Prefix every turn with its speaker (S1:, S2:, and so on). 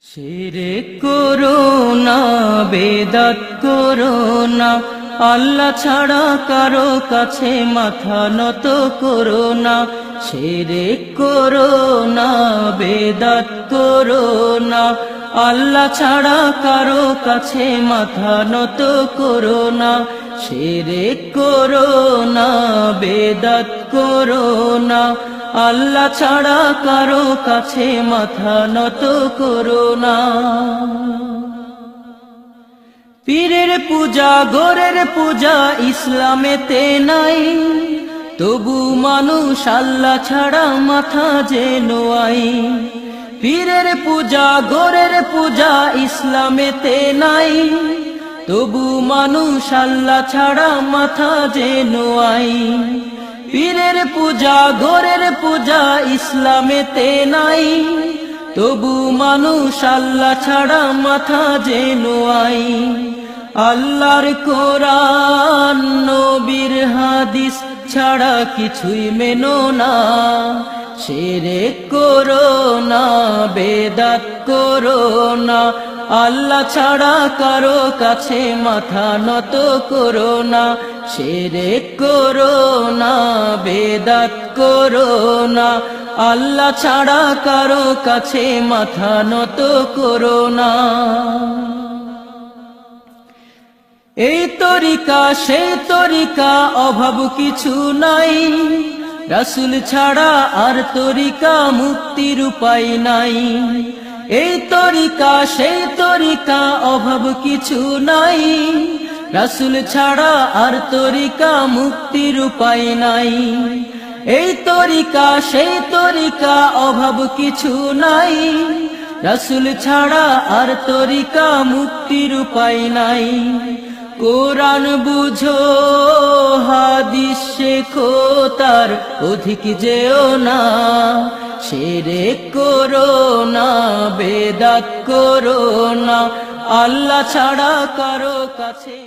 S1: শিরক করো না, বেদাত করো না, আল্লাহ ছাড়া কারো কাছে মাথা নত করো না। শিরক করো না, বেদাত করো না, আল্লাহ ছাড়া কারো কাছে মাথা নত করো না। শিরক করো না, বেদাত করো না, আল্লাহ ছাড়া কারো কাছে মাথা নত করো না। পীরের পূজা গোরের পূজা ইসলামেতে নাই, তবু মানুষ আল্লাহ ছাড়া মাথা যে নোয়াই। পীরের পূজা গোরের পূজা ইসলামেতে নাই, তবু মানুষ আল্লাহ ছাড়া মাথা যে নোয়াই। পীরের পূজা গোরের পূজা ইসলামেতে নাই, তবু মানুষ আল্লাহ ছাড়া মাথা যে নোয়াই। আল্লাহর কোরআন নবীর হাদিস ছাড়া কিছুই মেনো না। শিরক করো না, বেদাত করো না, আল্লাহ ছাড়া কারো কাছে মাথা নত করো না। শিরক করো না, বেদাত করো না, আল্লাহ ছাড়া কারো কাছে মাথা নত করো না। এই তরিকা সেই তরিকা অভাব কিছু নাই, রাসূল ছাড়া আর তরিকা মুক্তির উপায় নাই। এই তরিকা সেই তরিকা অভাব কিছু নাই, রাসূল ছাড়া আর তরিকা মুক্তির উপায় নাই। এই তরিকা সেই তরিকা অভাব কিছু নাই, রাসূল ছাড়া আর তরিকা মুক্তির উপায় নাই। কোরআন বুঝো হাদিস শেখো, তার অধিক যেও না। শিরক করো না, বেদাত করো না, আল্লাহ ছাড়া কারো কাছে